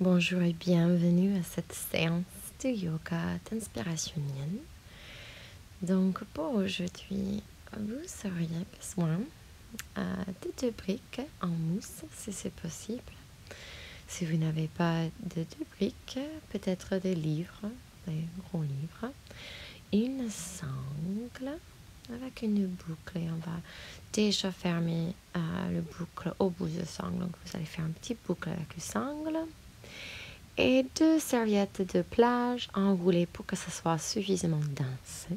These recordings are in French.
Bonjour et bienvenue à cette séance de yoga d'inspiration yin. Donc pour aujourd'hui, vous auriez besoin de 2 briques en mousse si c'est possible. Si vous n'avez pas de 2 briques, peut-être des livres, des gros livres, une sangle avec une boucle et on va déjà fermer le boucle au bout de sangle. Donc vous allez faire une petite boucle avec le sangle. Et 2 serviettes de plage enroulées pour que ce soit suffisamment dense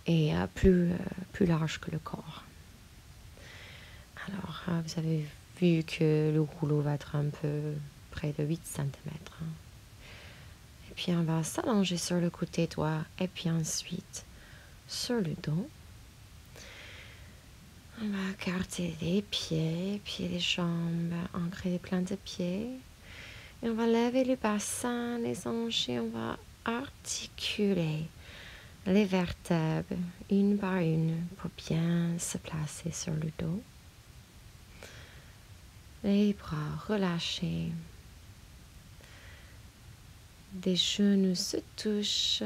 et plus large que le corps. Alors, vous avez vu que le rouleau va être un peu près de 8 cm. Et puis, on va s'allonger sur le côté droit et puis ensuite sur le dos. On va garder les pieds, puis les jambes, ancrer les plantes de pied. Et on va lever le bassin, les hanches et on va articuler les vertèbres une par une pour bien se placer sur le dos. Les bras relâchés. Les genoux se touchent.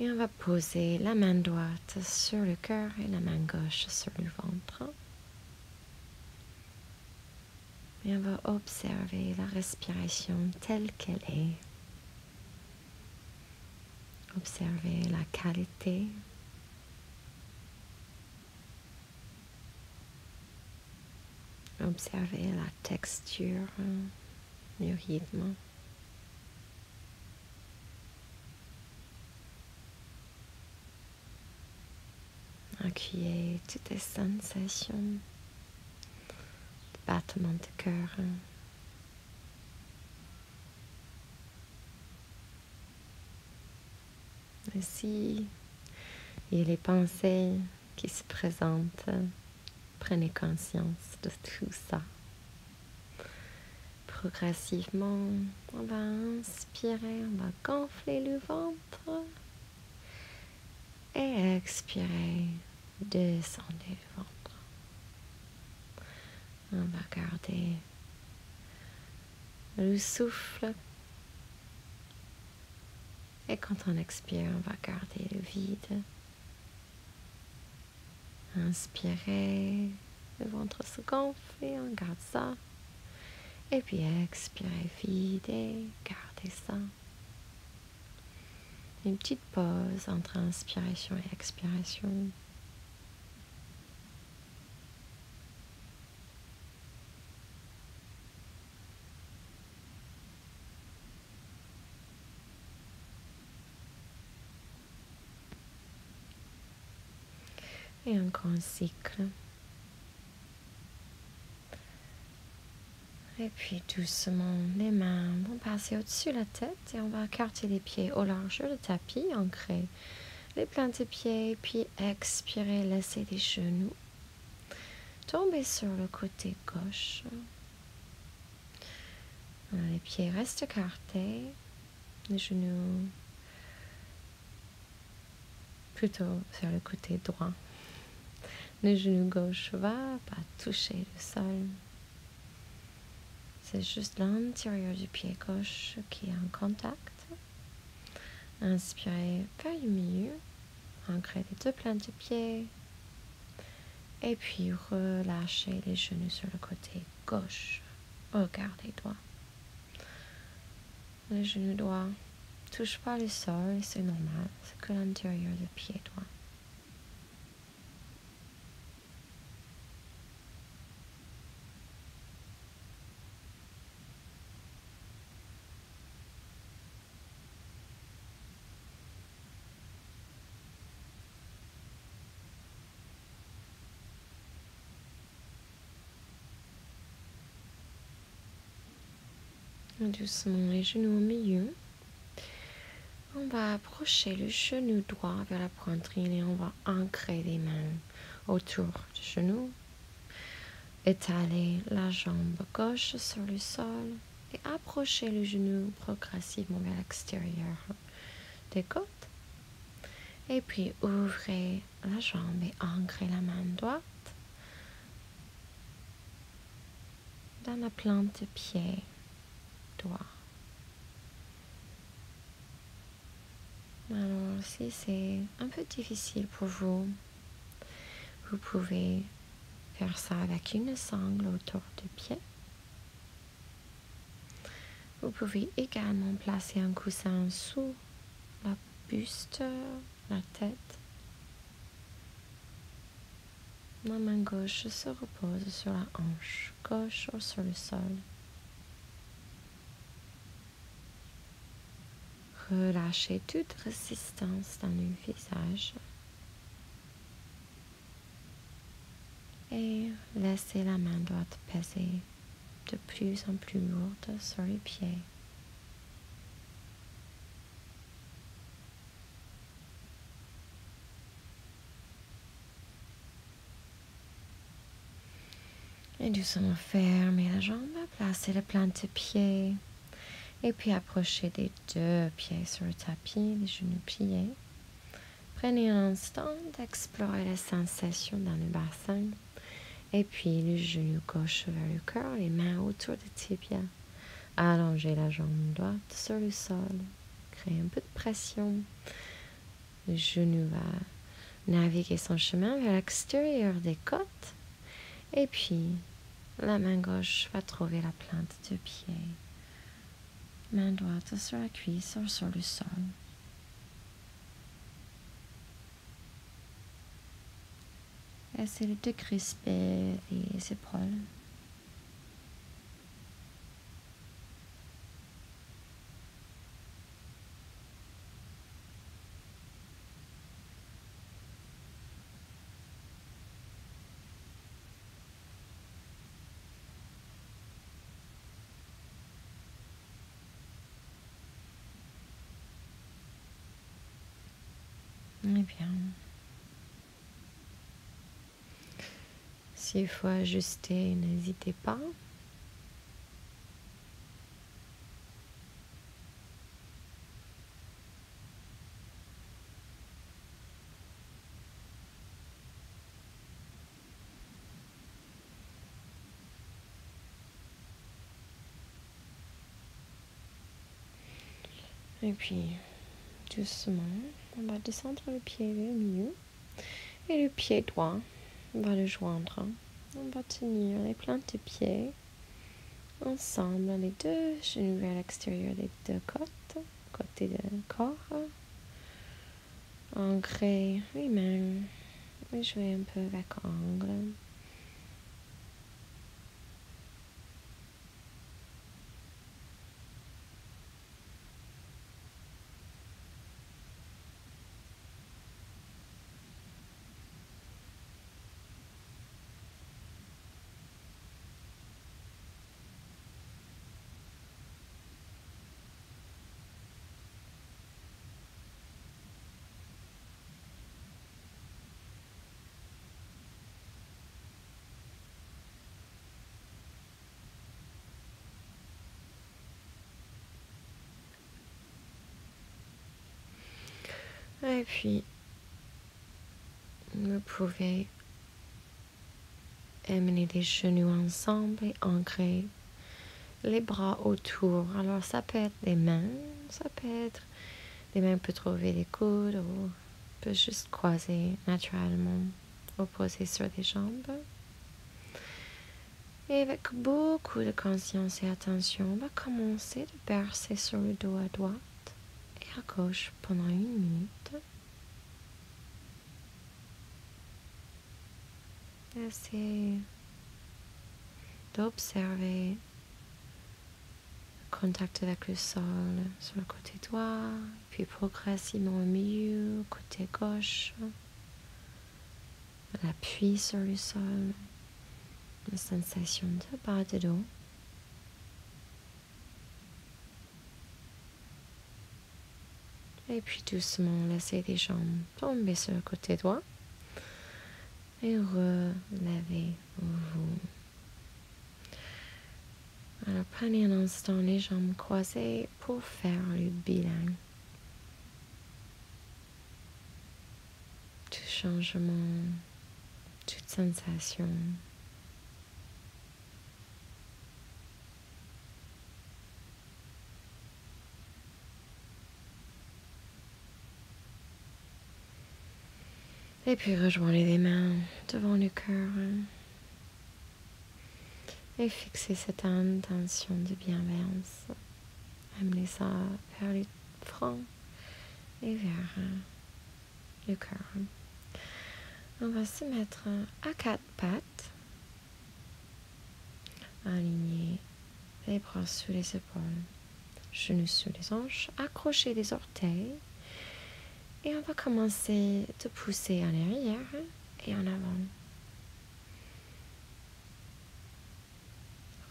Et on va poser la main droite sur le cœur et la main gauche sur le ventre. Et on va observer la respiration telle qu'elle est. Observer la qualité. Observer la texture, le rythme. Accueillez toutes les sensations de battement de cœur. Et si il y a les pensées qui se présentent, prenez conscience de tout ça. Progressivement, on va inspirer, on va gonfler le ventre et expirer, descendez le ventre. On va garder le souffle et quand on expire, on va garder le vide. Inspirez, le ventre se gonfle et on garde ça. Et puis expirez, videz, gardez ça. Une petite pause entre inspiration et expiration. Et encore un cycle. Et puis doucement, les mains vont passer au-dessus de la tête et on va écarter les pieds au largeur du tapis, ancrer les plantes de pieds, puis expirer, laisser les genoux tomber sur le côté gauche. Les pieds restent écartés, les genoux plutôt sur le côté droit. Le genou gauche va pas toucher le sol. C'est juste l'intérieur du pied gauche qui est en contact. Inspirez vers le milieu. Ancrez les 2 plantes de pied. Et puis relâchez les genoux sur le côté gauche. Regardez droit. Le genou droit ne touche pas le sol et c'est normal. C'est que l'intérieur du pied droit. Doucement les genoux au milieu. On va approcher le genou droit vers la poitrine et on va ancrer les mains autour du genou. Étaler la jambe gauche sur le sol et approcher le genou progressivement vers l'extérieur des côtes. Et puis ouvrez la jambe et ancrez la main droite dans la plante de pied droit. Alors, si c'est un peu difficile pour vous, vous pouvez faire ça avec une sangle autour du pied. Vous pouvez également placer un coussin sous la buste, la tête. La main gauche se repose sur la hanche gauche ou sur le sol. Relâchez toute résistance dans le visage et laissez la main droite peser de plus en plus lourde sur les pieds. Et doucement fermez la jambe, placez la plante de pied et puis approchez des deux pieds sur le tapis, les genoux pliés. Prenez un instant d'explorer les sensations dans le bassin et puis le genou gauche vers le cœur, les mains autour des tibias. Allongez la jambe droite sur le sol, créez un peu de pression. Le genou va naviguer son chemin vers l'extérieur des côtes et puis la main gauche va trouver la plante de pied. Main droite sur la cuisse ou sur le sol. Essayez de crisper les épaules. Eh bien, s'il faut ajuster, n'hésitez pas. Et puis, doucement, on va descendre le pied vers le milieu. Et le pied droit, on va le joindre. On va tenir les plantes de pied ensemble, les deux genoux vers l'extérieur des deux côtes, côté du corps. Ancrez les mains et jouez un peu avec angle. Et puis, vous pouvez amener les genoux ensemble et ancrer les bras autour. Alors, ça peut être des mains, ça peut être des mains peut trouver des coudes ou peut juste croiser naturellement ou poser sur des jambes. Et avec beaucoup de conscience et attention, on va commencer de bercer sur le dos à droite et à gauche pendant 1 minute. Essayez d'observer le contact avec le sol sur le côté droit, puis progressivement au milieu, côté gauche, l'appui sur le sol, la sensation de bas de dos. Et puis doucement, laissez les jambes tomber sur le côté droit et relevez-vous. Alors prenez un instant les jambes croisées pour faire le bilan. Tout changement, toute sensation. Et puis rejoignez les mains devant le cœur. Et fixez cette intention de bienveillance. Amenez ça vers le front et vers le cœur. On va se mettre à quatre pattes. Aligner les bras sous les épaules, genoux sous les hanches, accrocher les orteils. Et on va commencer de pousser en arrière et en avant.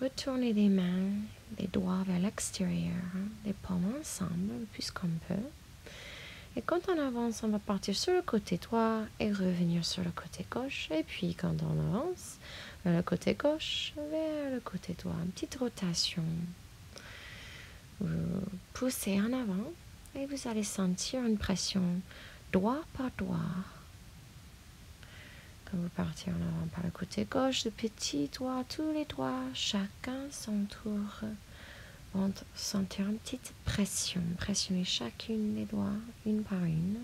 Retournez les mains, les doigts vers l'extérieur, les paumes ensemble le plus qu'on peut. Et quand on avance, on va partir sur le côté droit et revenir sur le côté gauche. Et puis quand on avance, vers le côté gauche, vers le côté droit. Une petite rotation. Vous poussez en avant et vous allez sentir une pression doigt par doigt. Quand vous partez en avant par le côté gauche, de petits doigts, tous les doigts, chacun son tour, vont sentir une petite pression. Pressionnez chacune des doigts, une par une.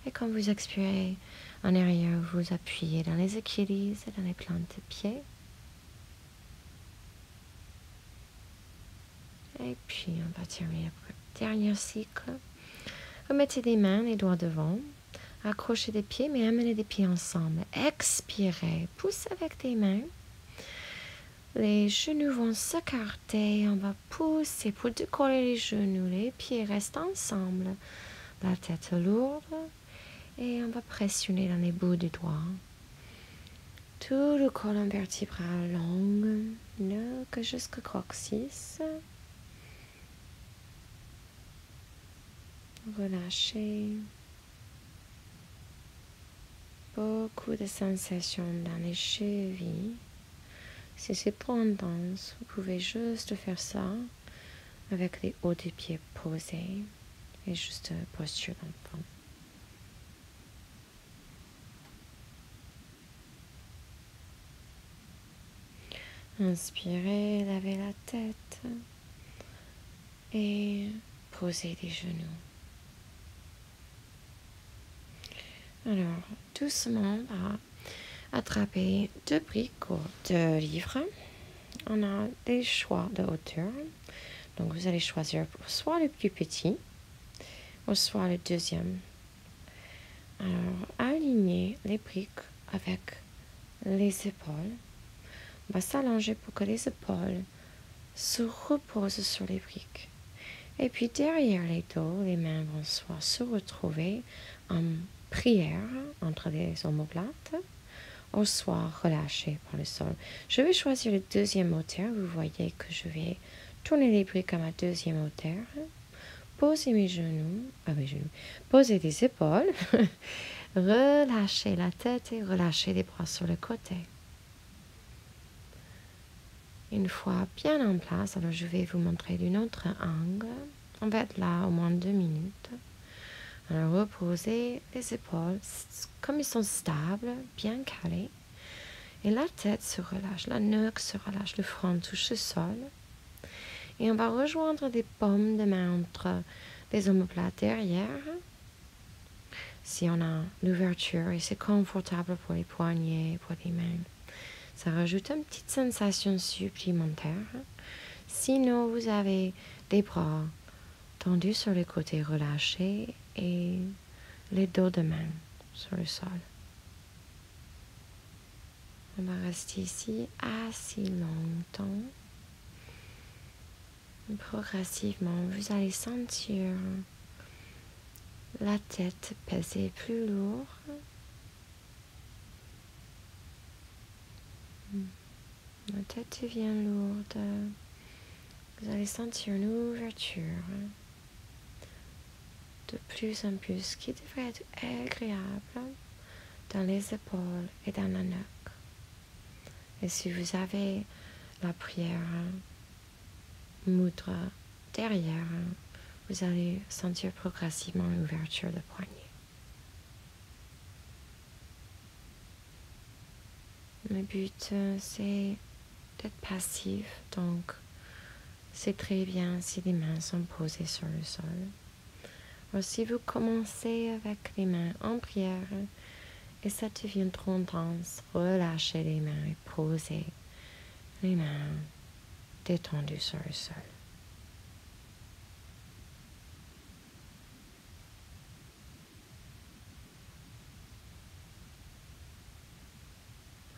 Et quand vous expirez en arrière, vous appuyez dans les Achilles et dans les plantes de pied. Et puis, on va terminer le dernier cycle. Remettez les mains, les doigts devant. Accrochez les pieds, mais amenez les pieds ensemble. Expirez. Poussez avec les mains. Les genoux vont s'écarter. On va pousser pour décoller les genoux. Les pieds restent ensemble. La tête lourde. Et on va pressionner dans les bouts des doigts. Tout le colonne vertébral long. Que jusqu'au coccyx. Relâchez. Beaucoup de sensations dans les chevilles. Si c'est trop intense, vous pouvez juste faire ça avec les hauts des pieds posés et juste posture d'enfant. Inspirez, lavez la tête et posez les genoux. Alors, doucement, on va attraper 2 briques ou 2 livres. On a des choix de hauteur. Donc, vous allez choisir soit le plus petit ou soit le deuxième. Alors, alignez les briques avec les épaules. On va s'allonger pour que les épaules se reposent sur les briques. Et puis, derrière les dos, les mains vont soit se retrouver en prière entre les omoplates ou soit relâchées par le sol. Je vais choisir le deuxième hauteur. Vous voyez que je vais tourner les briques à ma deuxième hauteur. Poser mes genoux, poser les épaules, relâcher la tête et relâcher les bras sur le côté. Une fois bien en place, alors je vais vous montrer d'un autre angle. On va être là au moins 2 minutes. Alors reposez les épaules comme ils sont stables, bien calés. Et la tête se relâche, la nuque se relâche, le front touche le sol. Et on va rejoindre les paumes de main entre les omoplates derrière. Si on a l'ouverture et c'est confortable pour les poignets, pour les mains, ça rajoute une petite sensation supplémentaire. Sinon, vous avez les bras tendus sur les côtés relâchés et les dos de main sur le sol. On va rester ici assez longtemps. Progressivement, vous allez sentir la tête peser plus lourd. La tête devient lourde. Vous allez sentir une ouverture de plus en plus qui devrait être agréable dans les épaules et dans la nuque. Et si vous avez la prière mudra derrière, vous allez sentir progressivement l'ouverture de poignet. Le but, c'est d'être passif, donc c'est très bien si les mains sont posées sur le sol. Ou si vous commencez avec les mains en prière et ça devient trop intense, relâchez les mains et posez les mains détendues sur le sol.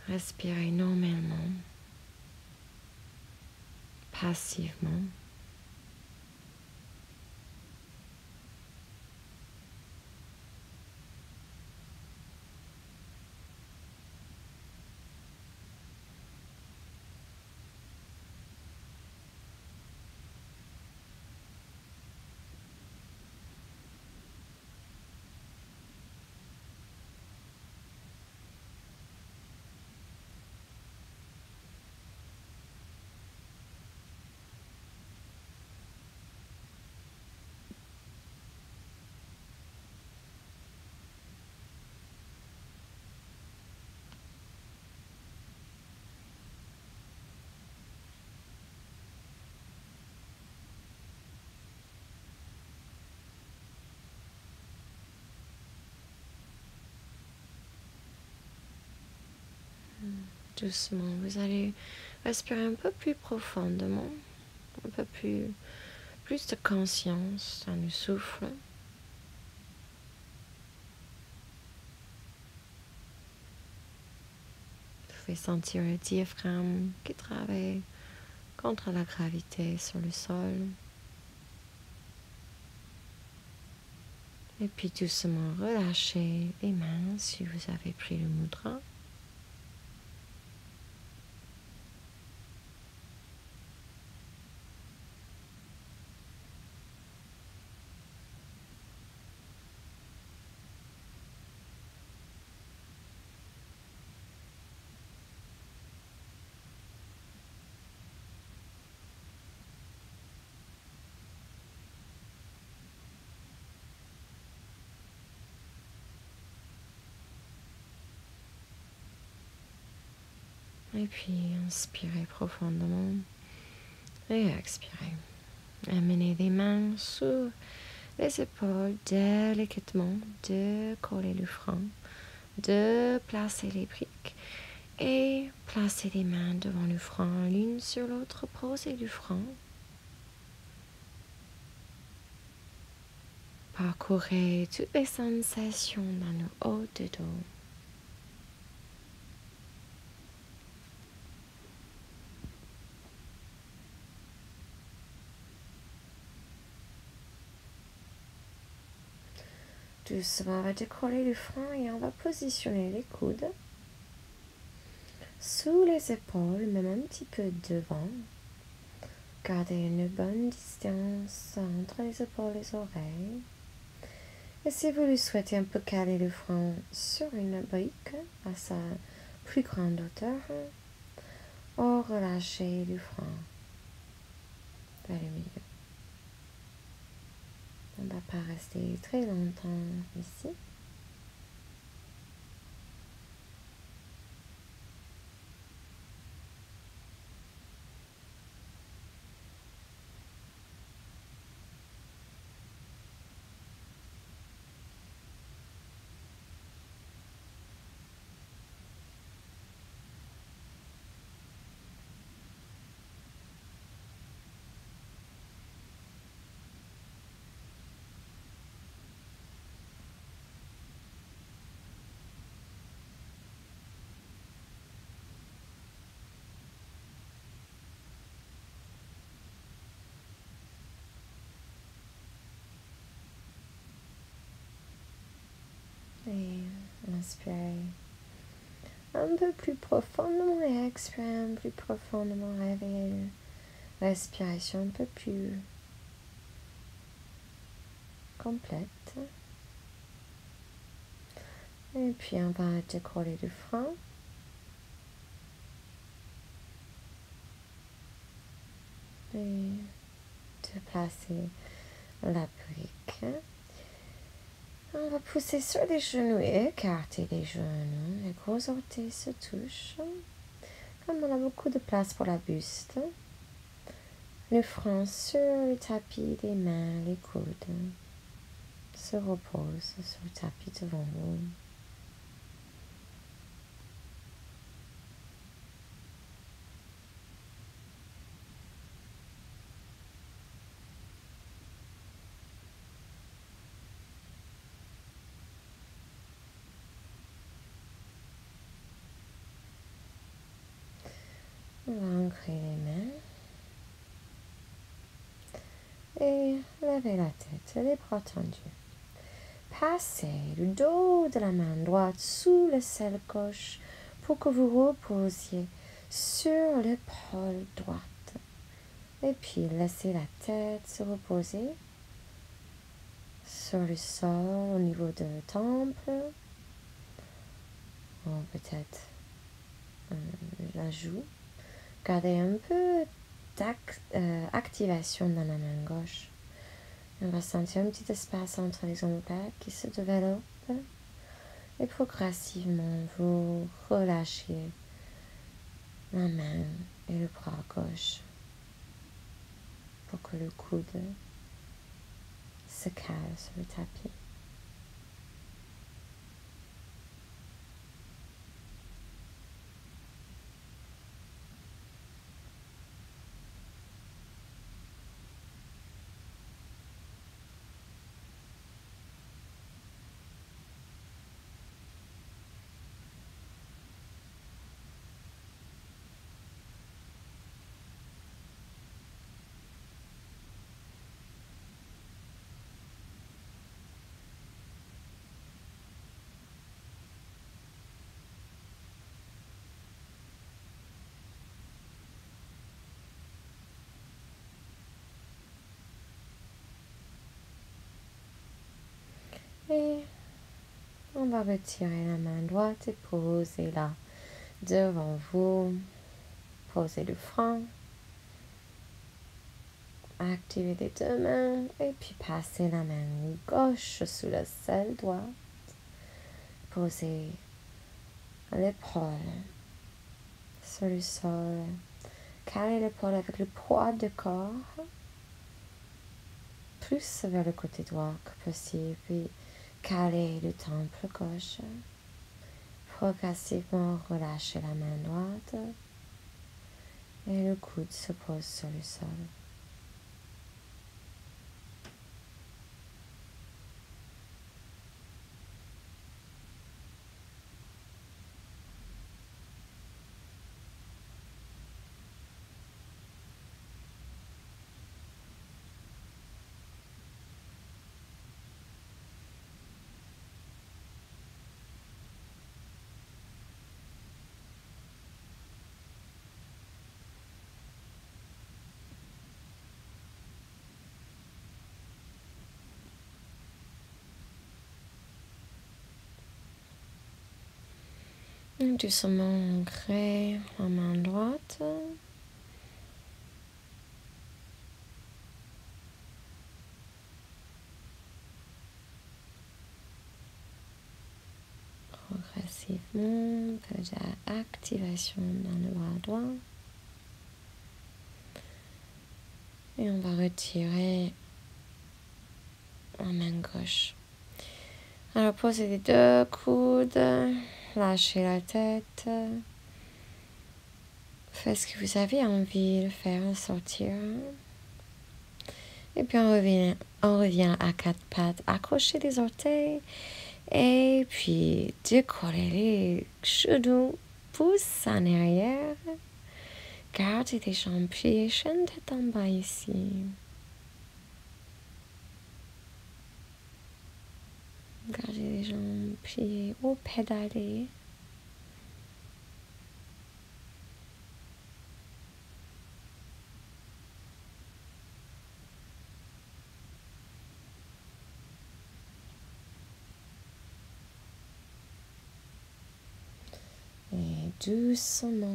Respirez normalement, passivement. Doucement, vous allez respirer un peu plus profondément, un peu plus de conscience dans le souffle. Vous pouvez sentir le diaphragme qui travaille contre la gravité sur le sol. Et puis doucement relâchez les mains si vous avez pris le mudra. Et puis inspirez profondément et expirez. Amenez les mains sous les épaules délicatement, de coller le front, de placer les briques et placer les mains devant le front l'une sur l'autre, posez le front. Parcourez toutes les sensations dans le haut du dos. Doucement, on va décoller le front et on va positionner les coudes sous les épaules, même un petit peu devant. Gardez une bonne distance entre les épaules et les oreilles. Et si vous le souhaitez, un peu caler le front sur une brique à sa plus grande hauteur, ou relâchez le front vers le milieu. On ne va pas rester très longtemps ici. Et inspirez un peu plus profondément et expirez un peu plus profondément. Réveillez la respiration un peu plus complète. Et puis on va décoller le front. Et déplacer la brique. On va pousser sur les genoux et écarter les genoux. Les gros orteils se touchent. Comme on a beaucoup de place pour la buste. Le front sur le tapis, les mains, les coudes. se repose sur le tapis devant vous. On va ancrer les mains et lever la tête, les bras tendus. Passez le dos de la main droite sous l'aisselle gauche pour que vous reposiez sur l'épaule droite. Et puis laissez la tête se reposer sur le sol au niveau de le temple, ou peut-être la joue. Gardez un peu d'activation dans la main gauche. On va sentir un petit espace entre les omoplates qui se développe et progressivement vous relâchez la main et le bras gauche pour que le coude se cale sur le tapis. Et on va retirer la main droite et poser là devant vous. Posez le frein. Activez les deux mains et puis passez la main gauche sous la selle droite. Posez l'épaule sur le sol. Calez l'épaule avec le poids du corps. Plus vers le côté droit que possible. Puis calez le temple gauche. Progressivement relâchez la main droite. Et le coude se pose sur le sol. Doucement ancrez la main droite. Progressivement, peu d'activation dans le bras droit. Et on va retirer la main gauche. Alors posez les deux coudes, lâchez la tête. Faites ce que vous avez envie de faire, sortir. Et puis on revient à quatre pattes. Accrochez les orteils. Et puis décollez les genoux. Pousse en arrière. Gardez les jambes pliées. Chaîne tête en bas ici. Gardez les jambes pliées ou pédalez. Et doucement,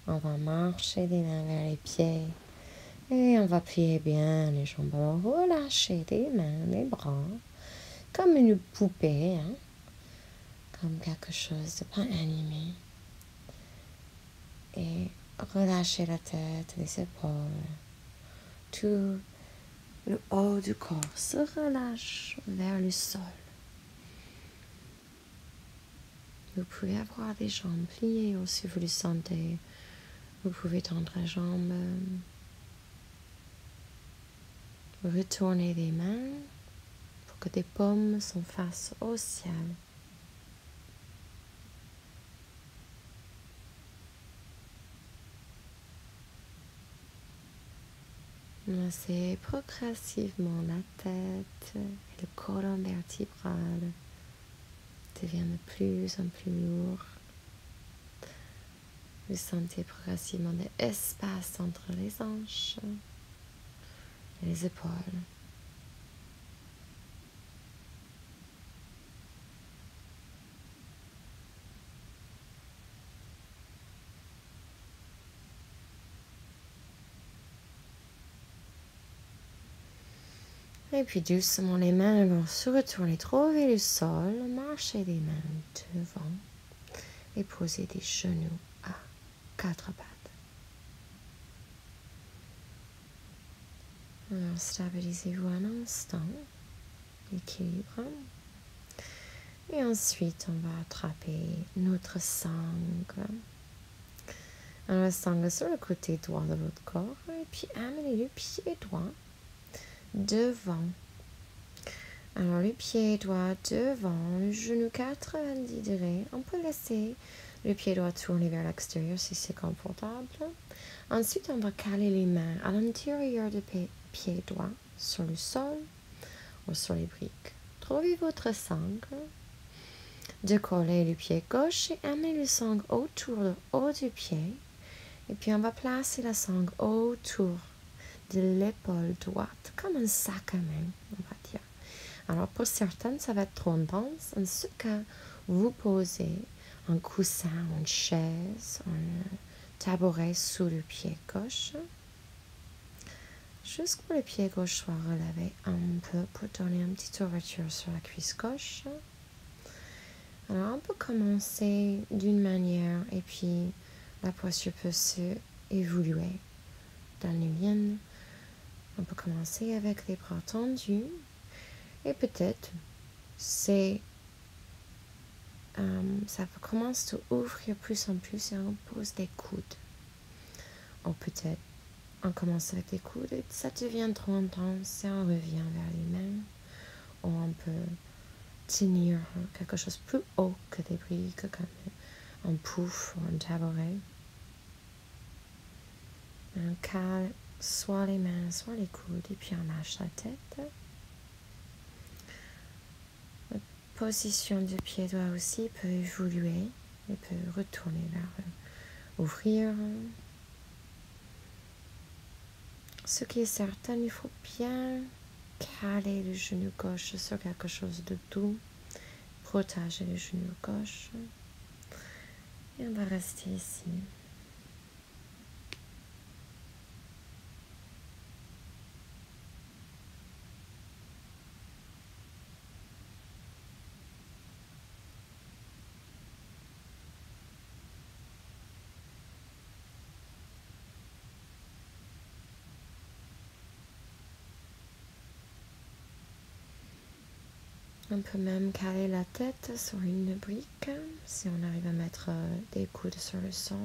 on va marcher des mains vers les pieds. Et on va plier bien les jambes. On va relâcher les mains, les bras. Comme une poupée, hein? Comme quelque chose de pas animé. Et relâchez la tête, les épaules. Tout Le haut du corps se relâche vers le sol. Vous pouvez avoir les jambes pliées ou si vous le sentez, vous pouvez tendre les jambes. Retournez les mains pour que les paumes sont face au ciel. Massez progressivement la tête et le colonne vertébral devient de plus en plus lourd. Vous sentez progressivement des espaces entre les hanches et les épaules. Et puis doucement, les mains vont se retourner, trouver le sol, marchez les mains devant et posez des genoux à quatre pattes. Alors, stabilisez-vous un instant, équilibre. Et ensuite, on va attraper notre sangle. Alors, la sangle sur le côté droit de votre corps et puis amenez le pied droit devant. Alors, le pied droit devant, le genou 90 degrés. On peut laisser le pied droit tourner vers l'extérieur si c'est confortable. Ensuite, on va caler les mains à l'intérieur du pied droit sur le sol ou sur les briques. Trouvez votre sangle. Décollez le pied gauche et amenez le sangle autour du haut du pied. Et puis, on va placer la sangle autour de l'épaule droite, comme un sac à main, on va dire. Alors, pour certaines, ça va être trop intense. En ce cas, vous posez un coussin, une chaise, un tabouret sous le pied gauche. Juste que le pied gauche soit relevé un peu pour donner une petite ouverture sur la cuisse gauche. Alors, on peut commencer d'une manière et puis la posture peut se évoluer dans les liens. On peut commencer avec les bras tendus et peut-être ça commence à ouvrir plus en plus et on pose des coudes. Ou peut-être on commence avec les coudes et ça devient trop intense et on revient vers les mains. Ou on peut tenir quelque chose plus haut que des briques comme un pouf ou un tabouret. On cale soit les mains, soit les coudes et puis on lâche la tête. La position du pied droit aussi peut évoluer et peut retourner vers ouvrir. Ce qui est certain, il faut bien caler le genou gauche sur quelque chose de doux. Protéger le genou gauche. Et on va rester ici. On peut même caler la tête sur une brique si on arrive à mettre des coudes sur le sol.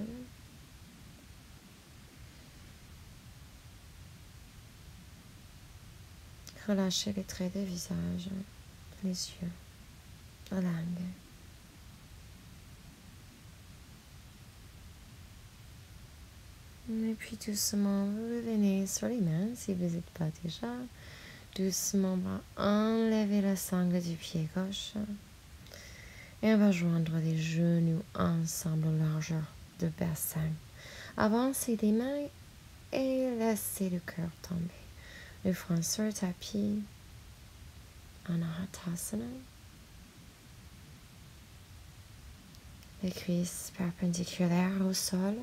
Relâchez les traits de visage, les yeux, la langue. Et puis doucement, vous revenez sur les mains si vous n'êtes pas déjà. Doucement, on va enlever la sangle du pied gauche. Et on va joindre les genoux ensemble, largeur de bassin. Avancez les mains et laissez le cœur tomber. Le front sur le tapis. Anahatasana. Les cuisses perpendiculaires au sol.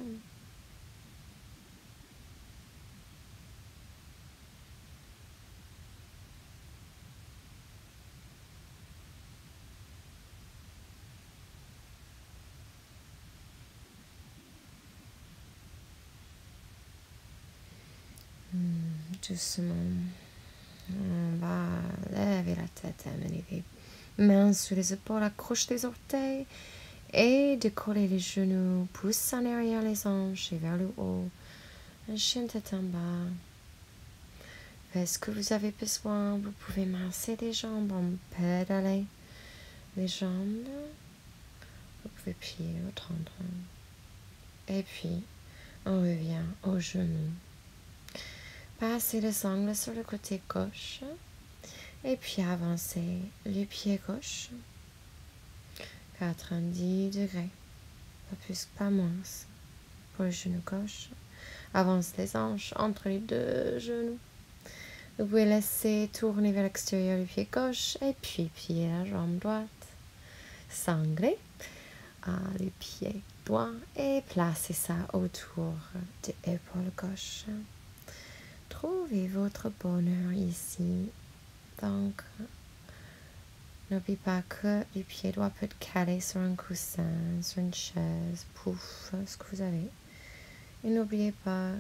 Doucement, On va lever la tête, amener les mains sous les épaules, accroche les orteils et décoller les genoux. Pousse en arrière les hanches et vers le haut. Un chien tête en bas. Faites ce que vous avez besoin. Vous pouvez masser les jambes en pédaler les jambes. Vous pouvez plier au tendon. Et puis, on revient aux genoux. Passez le sangle sur le côté gauche. Et puis avancez le pied gauche. 90 degrés. Pas plus, pas moins. Pour le genou gauche. Avance les hanches entre les deux genoux. Vous pouvez laisser tourner vers l'extérieur le pied gauche. Et puis plier la jambe droite. Sanglé. Le pied droit. Et placez ça autour de l'épaule gauche. Trouvez votre bonheur ici. Donc, n'oubliez pas que le pied droit peut être calé sur un coussin, sur une chaise, pouf, ce que vous avez. Et n'oubliez pas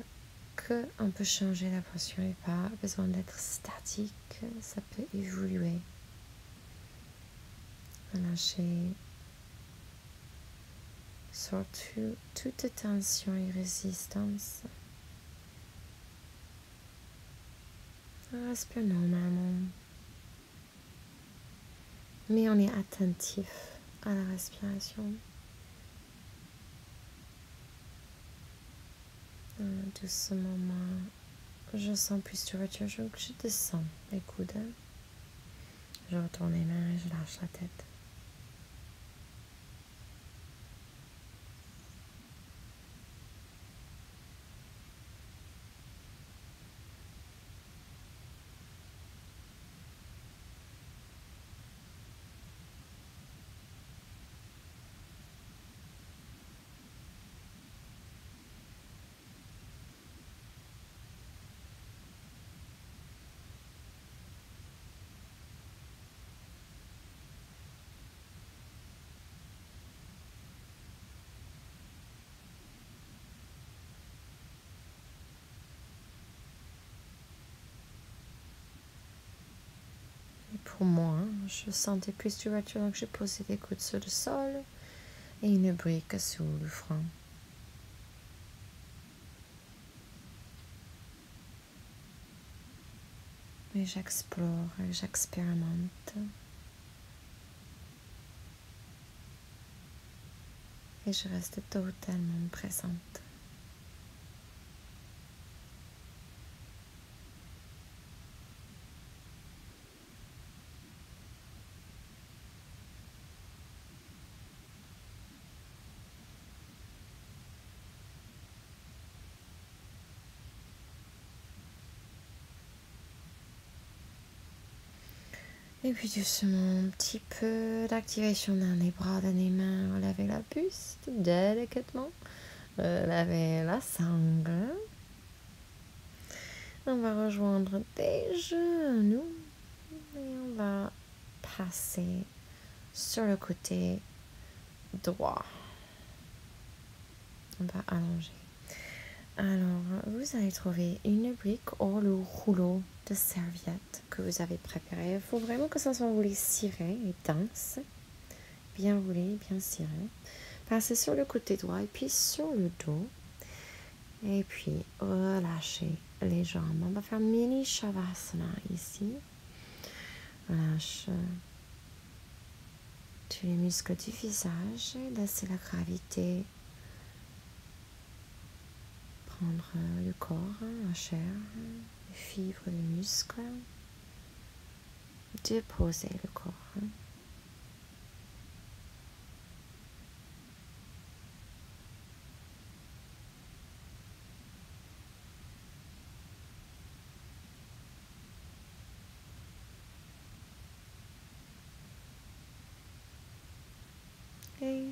qu'on peut changer la posture et pas besoin d'être statique, ça peut évoluer. Relâchez surtout toute tension et résistance. Respire normalement. Mais on est attentif à la respiration. Doucement, je sens plus de retour, je descends les coudes. Je retourne les mains et je lâche la tête. Pour moi, je sentais plus de retour, donc j'ai posé des coudes sur le sol et une brique sous le front. Et j'explore, j'expérimente. Et je reste totalement présente. Et puis doucement, un petit peu d'activation dans les bras, dans les mains. Relevez la buste délicatement. Relevez la sangle. On va rejoindre des genoux. Et on va passer sur le côté droit. On va allonger. Alors, vous allez trouver une brique ou le rouleau de serviette que vous avez préparé. Il faut vraiment que ça soit roulé ciré et dense. Bien roulé, bien ciré. Passez sur le côté droit et puis sur le dos. Et puis, relâchez les jambes. On va faire mini shavasana ici. Relâche tous les muscles du visage et laissez la gravité prendre le corps, la chair, les fibres, les muscles. Déposer le corps. Et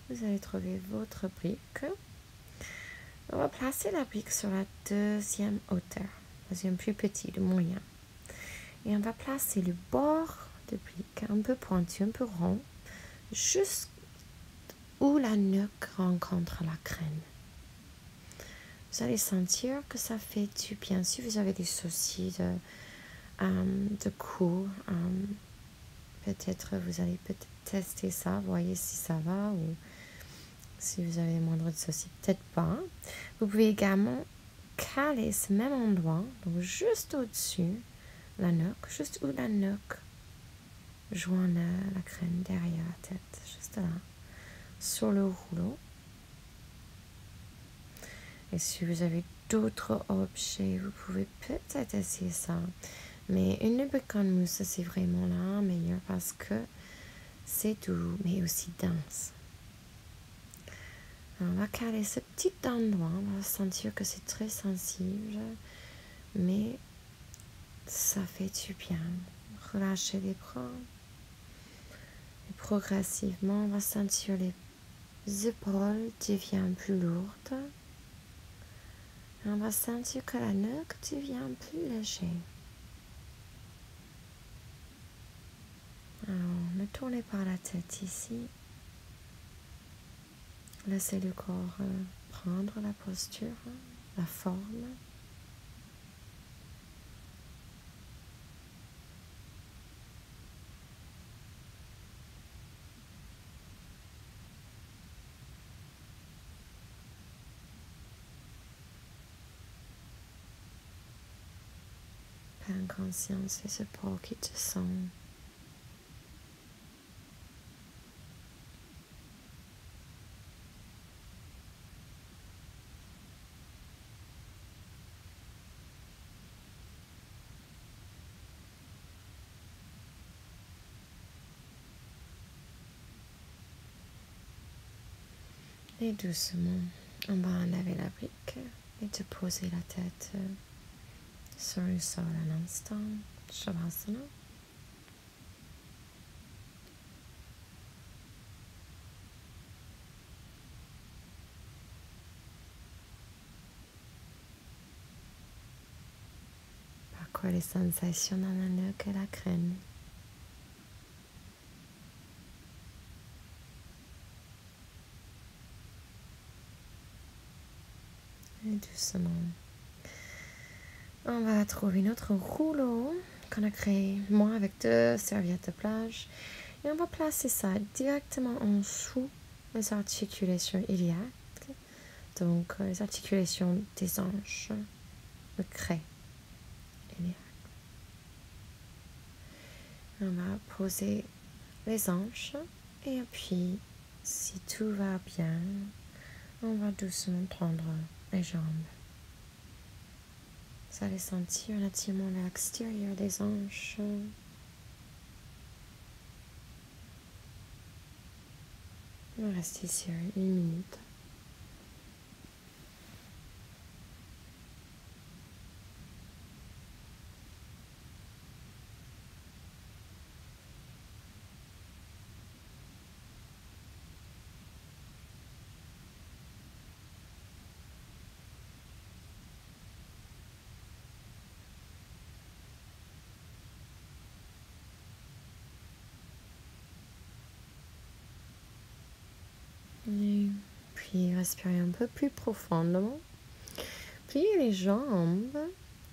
vous allez trouver votre brique. On va placer la brique sur la deuxième hauteur, deuxième plus petit, le moyen. Et on va placer le bord de brique un peu pointu, un peu rond, juste où la nuque rencontre la crâne. vous allez sentir que ça fait du bien. Si vous avez des soucis de cou, peut-être vous allez peut-être tester ça, voyez si ça va ou si vous avez moindre de soucis, peut-être pas. Vous pouvez également caler ce même endroit, donc juste au-dessus, la nuque, juste où la nuque joint la crâne derrière la tête, juste là, sur le rouleau. Et si vous avez d'autres objets, vous pouvez peut-être essayer ça. Mais une lubricant de mousse, c'est vraiment la meilleure parce que c'est doux, mais aussi dense. Alors, on va caler ce petit endroit, on va sentir que c'est très sensible, mais ça fait du bien. Relâchez les bras. Et progressivement, on va sentir les épaules deviennent plus lourdes. Et on va sentir que la nuque devient plus légère. Alors, ne tournez pas la tête ici. Laissez le corps prendre la posture, la forme. Prends conscience des épaules qui te sont. Et doucement, on va enlever la brique et te poser la tête sur le sol un instant. Shavasana. Parcours les sensations dans la nuque et la crâne. Et doucement, on va trouver notre rouleau qu'on a créé, moi, avec 2 serviettes de plage. Et on va placer ça directement en dessous des articulations iliaques. Donc, les articulations des hanches, le crêt iliaque. On va poser les hanches et puis, si tout va bien, on va doucement prendre les jambes. Vous allez sentir relativement à l'extérieur des hanches. On va rester ici 1 minute. Et puis, respirez un peu plus profondément. Pliez les jambes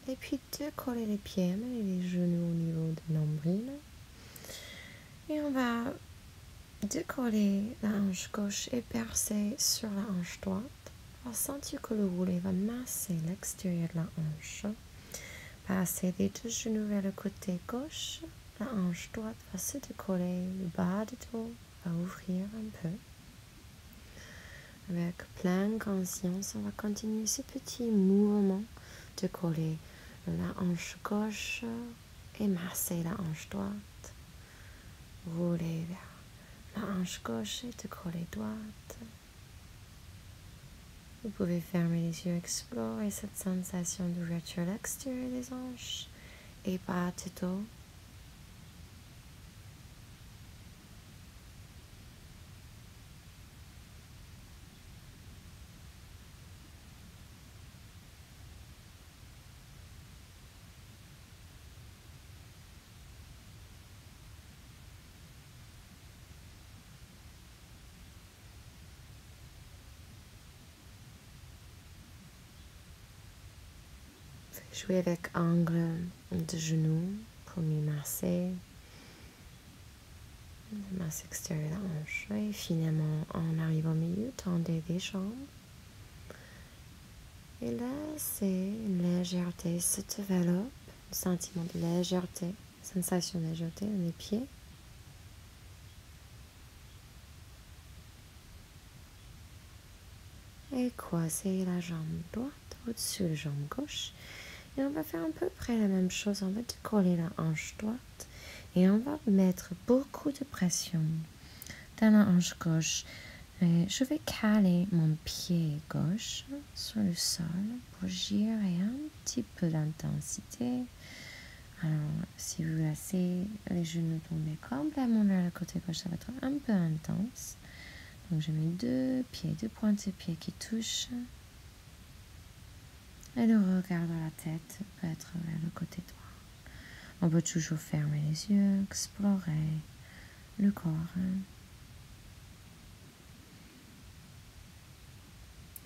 et puis décollez les pieds, mettez les genoux au niveau du nombril. Et on va décoller la hanche gauche et percer sur la hanche droite. On va sentir que le roulet va masser l'extérieur de la hanche. Passer les 2 genoux vers le côté gauche. La hanche droite va se décoller, le bas du dos va ouvrir un peu. Avec pleine conscience, on va continuer ce petit mouvement de coller la hanche gauche et masser la hanche droite. Rouler vers la hanche gauche et décoller droite. Vous pouvez fermer les yeux, explorer cette sensation d'ouverture à l'extérieur des hanches et bas du dos. jouer avec angle de genou pour mieux masser. Masse extérieure de la hanche. Et finalement, on arrive au milieu, tendez les jambes. Et laissez une légèreté se développe, un sentiment de légèreté, sensation de légèreté dans les pieds. Et croisez la jambe droite au-dessus de la jambe gauche. Et on va faire à peu près la même chose. On va décoller la hanche droite et on va mettre beaucoup de pression dans la hanche gauche. Et je vais caler mon pied gauche sur le sol pour gérer un petit peu d'intensité. Alors, si vous laissez les genoux tomber complètement vers le côté gauche, ça va être un peu intense. Donc, je mets deux pointes de pied qui touchent. Et le regard de la tête peut être vers le côté droit. On peut toujours fermer les yeux, explorer le corps.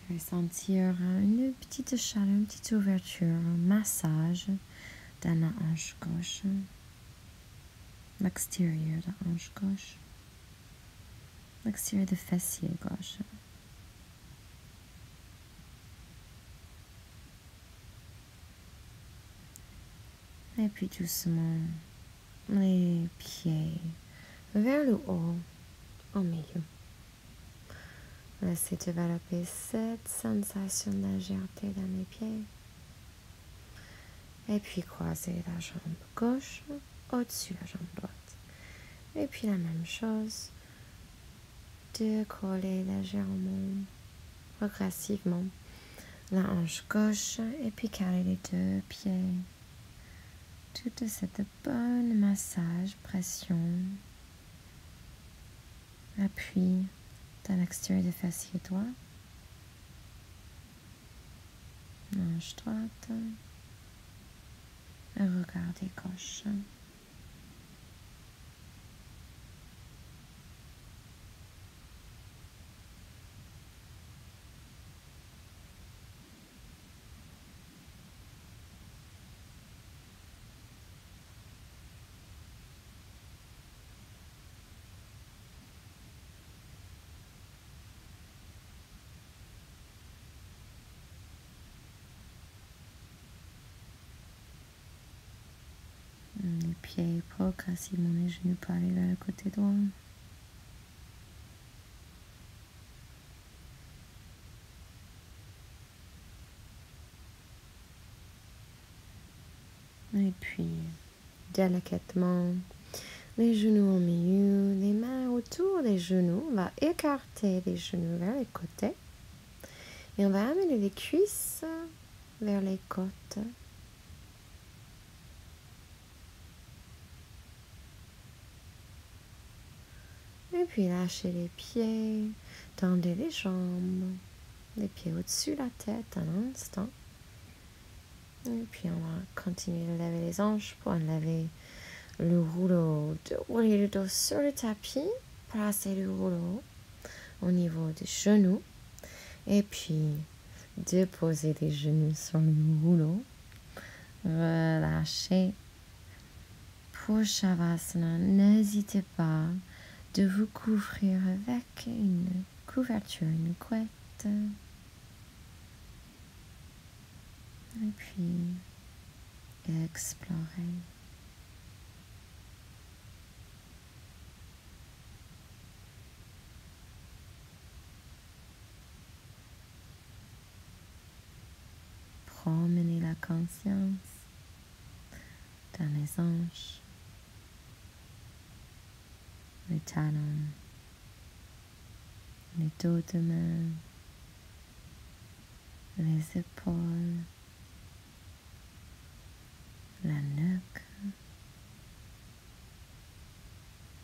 Je vais sentir une petite chaleur, une petite ouverture, un massage dans la hanche gauche, l'extérieur de la hanche gauche, l'extérieur du fessier gauche. Et puis doucement, les pieds vers le haut, au milieu. Laissez développer cette sensation de légèreté dans les pieds. Et puis croisez la jambe gauche au-dessus de la jambe droite. Et puis la même chose, décoller légèrement, progressivement la hanche gauche et puis caler les deux pieds. Toute cette bonne massage, pression, appui dans l'extérieur du fessier droit, hanche droite, et regardez gauche. Les pieds progressivement, les genoux pour aller vers le côté droit. Et puis, délicatement, les genoux au milieu, les mains autour des genoux. On va écarter les genoux vers les côtés. Et on va amener les cuisses vers les côtes. Et puis lâchez les pieds, tendez les jambes, les pieds au-dessus de la tête un instant. Et puis on va continuer de lever les hanches pour enlever le rouleau. Dérouler le dos sur le tapis, placer le rouleau au niveau des genoux. Et puis déposer les genoux sur le rouleau. Relâchez. Pour Shavasana, n'hésitez pas de vous couvrir avec une couverture, une couette. Et puis, explorer. Promenez la conscience dans les hanches, les talons, les dos de main, les épaules, la nuque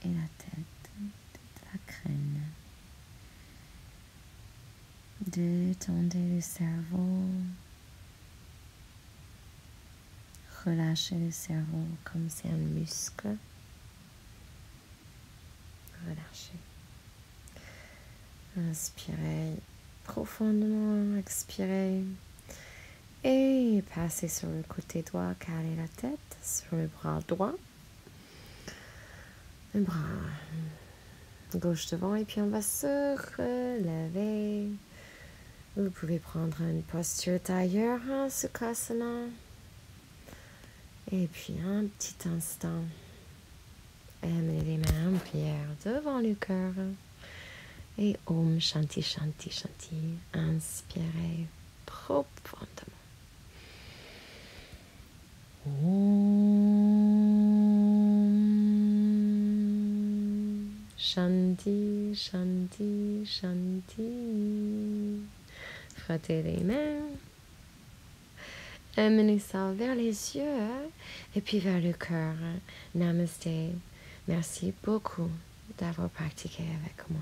et la tête, toute la crâne. Détendez le cerveau. Relâchez le cerveau comme c'est un muscle. Relâchez. Inspirez profondément, expirez. Et passez sur le côté droit, calez la tête sur le bras droit. Le bras gauche devant et puis on va se relever. Vous pouvez prendre une posture tailleur, Sukhasana. Et puis un petit instant, amenez les mains en prière devant le cœur. Et Om Shanti Shanti Shanti. Inspirez profondément. Om Shanti Shanti Shanti. Frottez les mains. Amenez ça vers les yeux et puis vers le cœur. Namaste. Merci beaucoup d'avoir pratiqué avec moi.